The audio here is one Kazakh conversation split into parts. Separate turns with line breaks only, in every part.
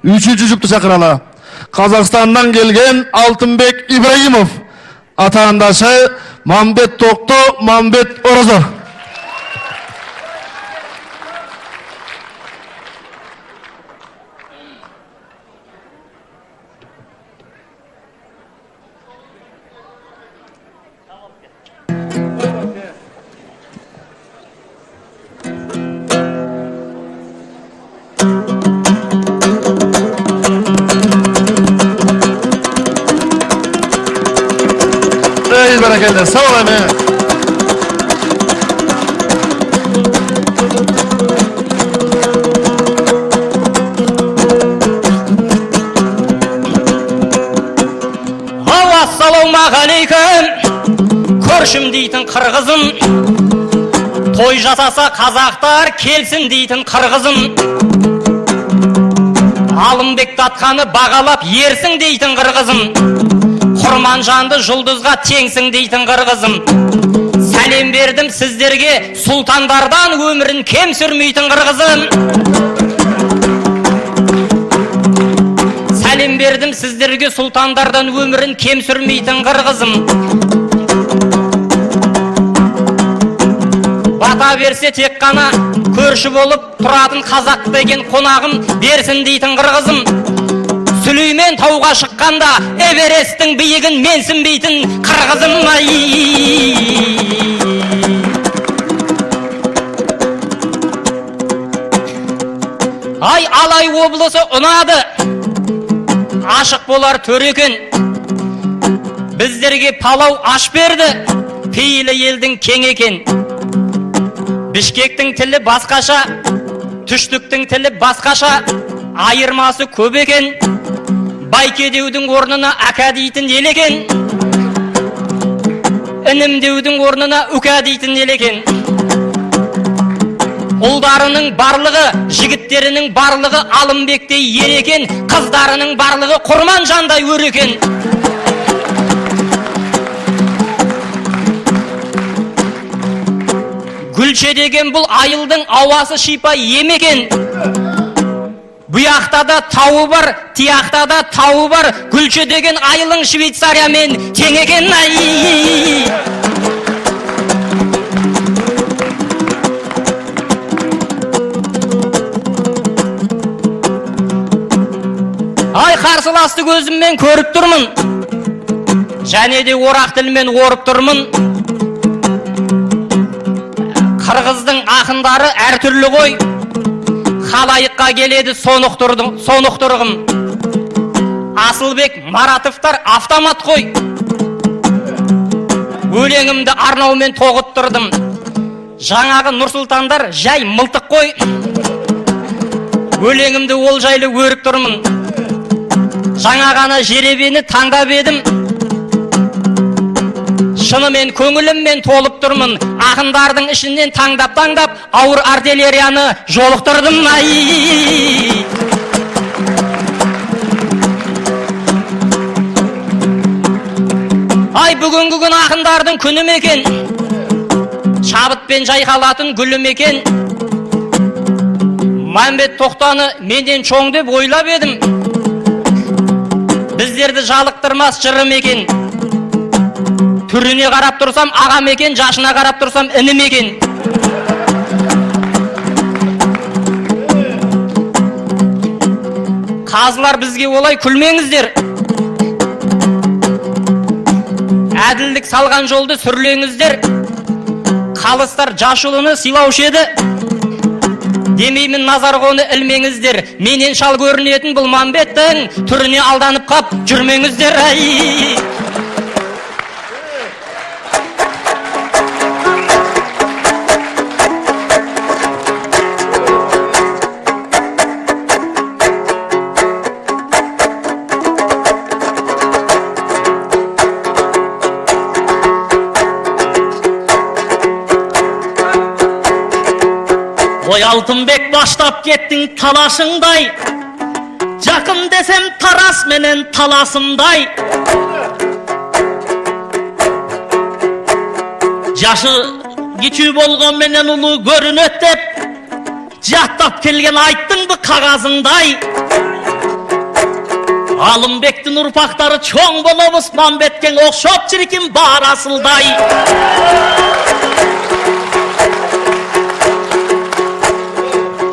Üçüncü жұпты шақыралы. Қазақстаннан келген Алтынбек Ибрагимов, атаандашы Мамбет Тоқты, Мамбет Оразы. Bereketler, sağ olun.
Assalamualeykum. Көршім дейтін қырғызым, той жасаса қазақтар келсін дейтін қырғызым. Алымбекті атқаны бағалап ерсің дейтін қырғызым. Құрман жанды жұлдызға теңсің дейтін қырғызым. Сәлем бердім сіздерге, сұлтандардан өмірін кем сүрмейтін қырғызым. Сәлем бердім сіздерге, сұлтандардан өмірін кем сүрмейтін қырғызым. Бата берсе тек қана көрші болып тұратын қазақ деген қонағым берсін дейтін қырғызым. Сүлеймен тауға шыққанда Эвересттің биігін менсінбейтін қырғызым. Ай, Алай облысы ұнады, ашық болар төрекен. Біздерге палау аш берді, пейілі елдің кең екен. Бішкектің тілі басқаша, түштіктің тілі басқаша, айырмасы көп екен. Байкедеудің орнына әка дейтін ел екен. Інімдеудің орнына үка дейтін ел екен. Ұлдарының барлығы, жігіттерінің барлығы Алымбектей ер екен. Қыздарының барлығы Құрман жандай өр екен. Гүлше деген бұл айылдың ауасы шипа ем екен. Бұяқта да тауы бар, тияқта да тауы бар. Гүлше деген айылың Швейцариямен тең екен. Ай, қарсыласты көзіммен көріп тұрмын, және де орақ тілмен орып тұрмын. Қырғыздың ақындары әртүрлі ғой, халайыққа келеді сонықтырғым. Асылбек Маратовтар автомат қой. Өлеңімді арнаумен тоғыттырдым. Жаңағы Нұрсұлтандар жай мылтық қой. Өлеңімді ол жайлы өріп тұрмын. Жаңа ғана жеребені таңдап едім. Шынымен көңіліммен толып тұрмын. Ақындардың ішінен таңдап ауыр артиллерияны жолықтырдым. Ай, бүгінгі күн ақындардың күні мекен, шабытпен жайқалатын гүлім екен. Мамбет Тоқтаны менен чоң деп ойлап едім. Біздерді жалықтырмас жырым екен. Түріне қарап тұрсам ағам екен, жашына қарап тұрсам інім екен. Қазылар бізге олай күлмеңіздер. Әділдік салған жолды сүрлеңіздер. Қалыстар жашылыны сыйлаушы еді. Демеймін назар қоны ілмеңіздер. Менен шал көрінетін бұл Мамбеттің түріне алданып қап жүрмеңіздер.
Ой, Алтынбек, баштап кеттің талашыңдай, жақын десем тарас менен таласымдай. Жашы кичүү болгон менен улуу көрүнөт деп, жаттап келген айттың бы қағазыңдай. Алымбектің ұрпақтары чоң болобыз, Мамбеткен оқшоп чиркин бар асылдай.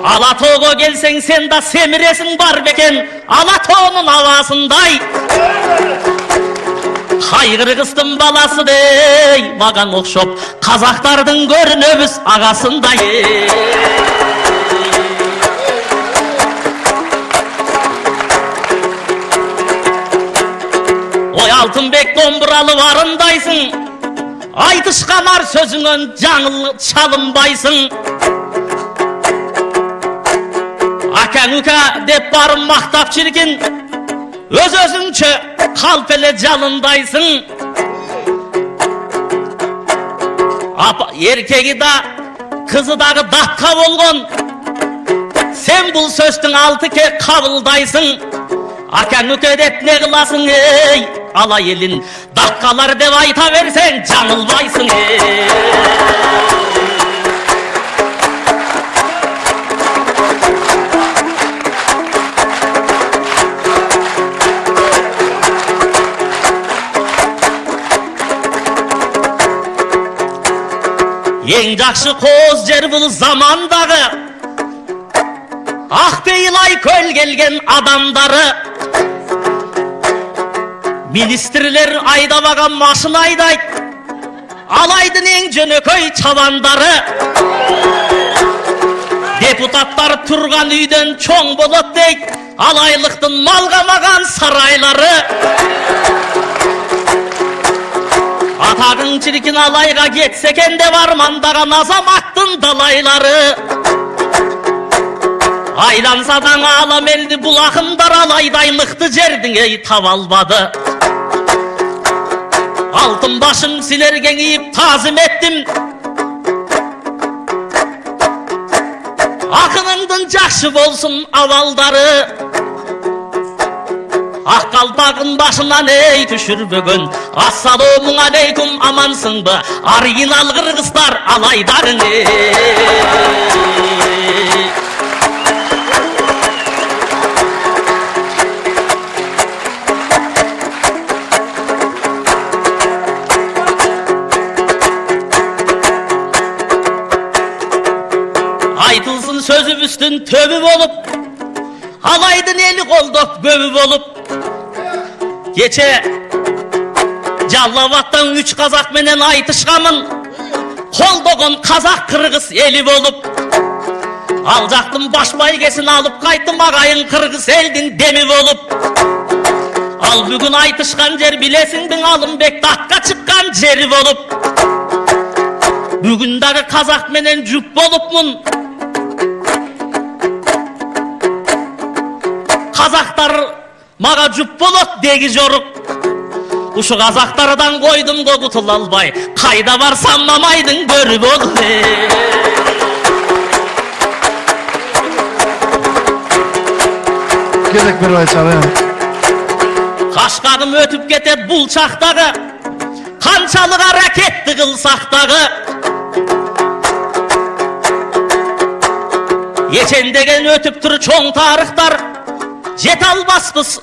Алатоға келсең сен да семіресің бар бекен, Алатоғының авасындай. Қайғырғыстың баласы дей, маған оқшоп, қазақтардың көрінөбіз ағасындай. Ой, Алтынбек домбыралы барындайсың, айтышқанар сөзіңін жаңыл шалынбайсың. Акаң үка деп барым мақтап чиркин, өз-өзіңче қалпеле жалындайсың. Еркегі да, қызы дағы датқа болған, сен бұл сөздің алтыке қабылдайсың. Акаң үке деп не қыласың, ей, ала елін датқалар деп айта берсең, жаңылбайсың, Ең жақшы қоз жер бұл замандағы, Ақпейілай көл келген адамдары. Министрлер айдабаған машина айдайды, алайдың ең жөнөкөй чабандары. Депутаттар тұрған үйден чоң болот дейді, алайлықтың малғамаған сарайлары. Атағың чиркин алайға кетсекен деп армандаған азаматтың далайлары. Айлансадан алам елді бұл ақындар алайдай мықты жердің ей таба албады. Алтын башым сілерге киіп тазым еттім, ақыныңдың жақсы болсын авалдары. Ақ қалпағын башынан ей түшірбөгін, ассаломун алейкум амансың бы, оригинал қырғыздар алайдарың Айтылсын сөзіміздің төбі болып, алайдың елі қолдап көбі болып. Кече Жаллабаттан 3 қазақ менен айтышқамын, қолдаған қазақ қырғыз елі болып. Ал жақтың баш байгесін алып қайттым, ағайын қырғыз елдің демі болып. Ал бүгін айтышқан жер білесіңдің, Алымбек датқа шыққан жері болып. Бүгіндағы қазақ менен жұп болыпмын, қазақтар маға жұп болот деги жорық. Ушу қазақтардан қойдым құтыла албай, қайда барсам мамайдың көрі болып.
Кезек беріп айтсам,
Қашқағым өтіп кетеді бұл шақтағы, қаншалық әрекетті қылсақтағы. Ечендеген өтіп тұр чоң тарықтар, жет албаспыз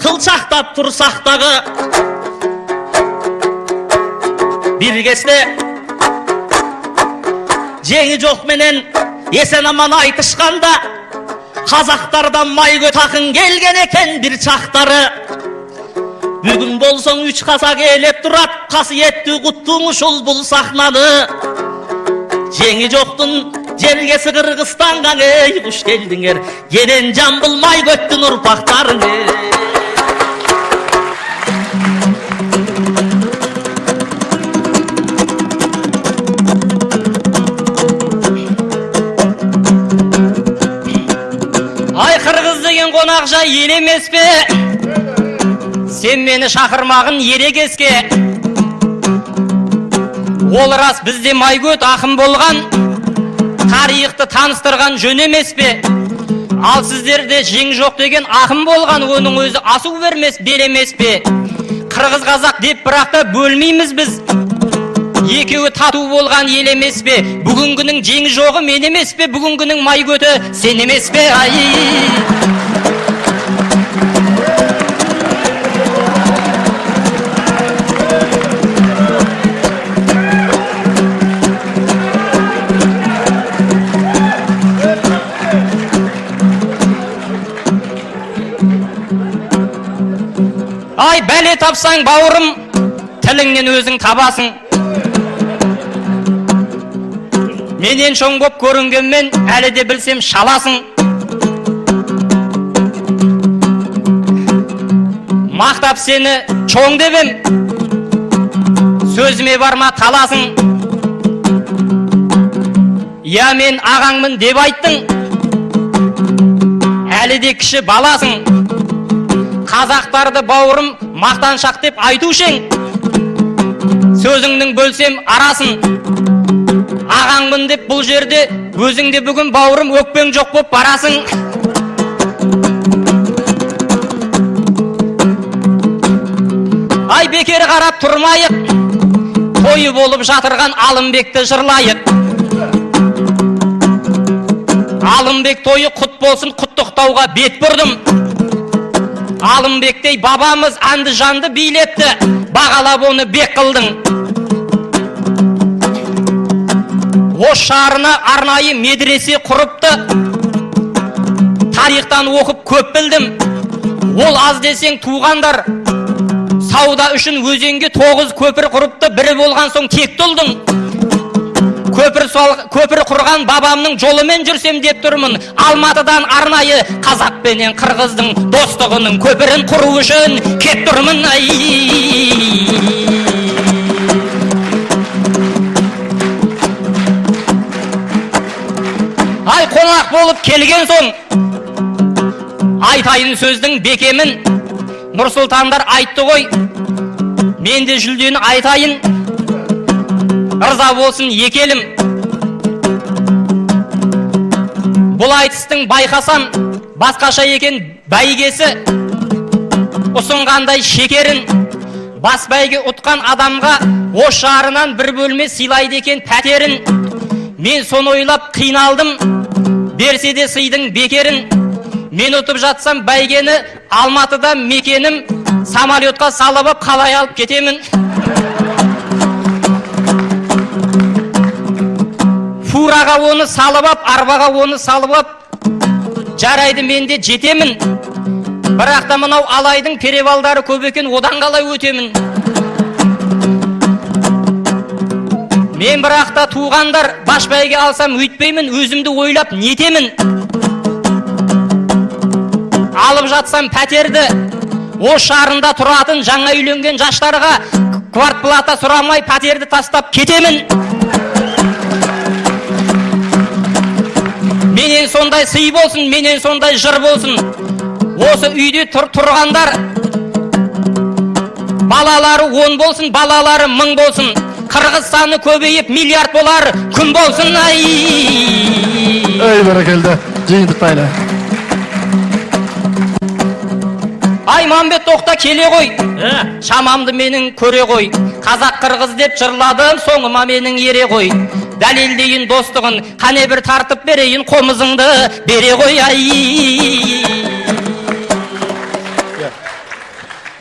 қылшақтап тұрсақтағы. Bir кезде жеңі жоқ менен есен аман айтышқанда, қазақтардан майгөт ақын келген екен бір чақтары. Бүгін болсаң 3 қазақ елеп тұрат, қасиетті құттың ұшыл бұл сахнаны. Жеңі жоқтың жергесі Қырғызстанға ей құш келдіңер, енен жамбыл майгөттің ұрпақтарың.
Ай қырғыз деген қонақжа ел емес пе? Сен мені шақырмағын ерегеске. Ол рас бізде майгөт ақын болған, тарихты таныстырған жөн емес пе? Ал сіздерде жең жоқ деген ақын болған, оның өзі асу бермес, беремес пе? Қырғыз қазақ деп бірақта бөлмейміз біз. екеуі тату болған ел емес пе? Бүгінгінің жеңі жоғы мен емес пе? Бүгінгінің май көті сен емес пе? Ай, бәле тапсаң бауырым, тіліңнен өзің табасың. Менен шоң боп көрінгенмен, әлі де білсем шаласың. Мақтап сені чоң дебем, сөзіме барма таласың. Я мен ағаңмын деп айттың, әлі де кіші баласың. Қазақтарды бауырым мақтаншақ деп айтушең, сөзіңнің бөлсем арасын. Ағаңмын деп бұл жерде өзіңде бүгін бауырым өкпең жоқ боп барасың. Ай, бекер қарап тұрмайық, тойы болып жатырған Алымбекті жырлайық. Алымбек тойы құт болсын, құттықтауға бет бұрдым. Алымбектей бабамыз анды жанды билетті, бағалап оны бек қылдың. Ош шарына арнайы медресе құрыпты, тарихтан оқып көп білдім. Ол аз десең туғандар, сауда үшін өзенге 9 көпір құрыпты, бірі болған соң тек тұлдың. Көпір құрған бабамның жолымен жүрсем деп тұрмын. Алматыдан арнайы қазақ пенен қырғыздың достығының көпірін құру үшін кеп тұрмын. Ай, қонақ болып келген соң айтайын сөздің бекемін. Нұрсұлтандар айтты ғой, мен де жүлдені айтайын. Ырза болсын екелім. Бұл айтыстың байқасам басқаша екен бәйгесі. Ұсынғандай шекерін бас бәйге ұтқан адамға Ош шарынан бір бөлме сыйлайды екен пәтерін. Мен соны ойлап қиналдым, берсе де сыйдың бекерін. Мен ұтып жатсам бәйгені Алматыда мекенім, самолетқа салып қалай алып кетемін. Фураға оны салып ап, арбаға оны салып ап, жарайды мен де жетемін. Бірақ та мынау алайдың перевалдары көп екен, одан қалай өтемін. Мен бірақ та туғандар баш бәйге алсам өйтпеймін, өзімді ойлап нетемін. Алып жатсам пәтерді, Ош шарында тұратын жаңа үйленген жастарға квартплата сұрамай пәтерді тастап кетемін. Менен сондай сый болсын, менен сондай жыр болсын. Осы үйде тұрғандар балалары 10 болсын, балалары 1000 болсын. Қырғыз саны көбейіп миллиард болар күн болсын.
Ey бәрекелді, жиынтықтайлы.
Ай, Мамбет тоқта келе ғой, шамамды менің көре ғой. Қазақ қырғыз деп жырладым, соңыма менің ере ғой. Дәлелдейін достығын, қане бір тартып берейін, қомызыңды бере ғой.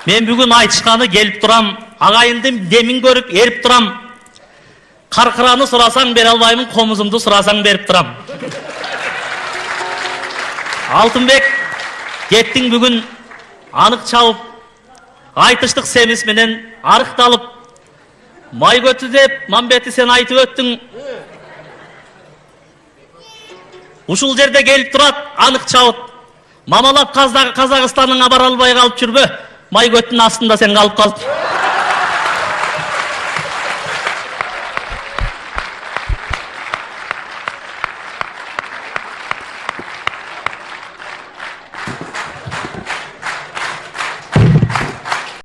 Мен бүгін айтышқаны келіп тұрам, ағайындым демін көріп еріп тұрам. Қарқыраны сұрасаң бере албаймын, қомызымды сұрасаң беріп тұрам. Алтынбек, кеттің бүгін анық чауып, айтыштық семесменен арықталып, май көті деп Мамбетті сен айтып өттің. Ушул жерде келіп тұрат, анық чауып, мамалап Қазақстанның абар албай қалып жүрбі, май көттің астында сен қалып қалып.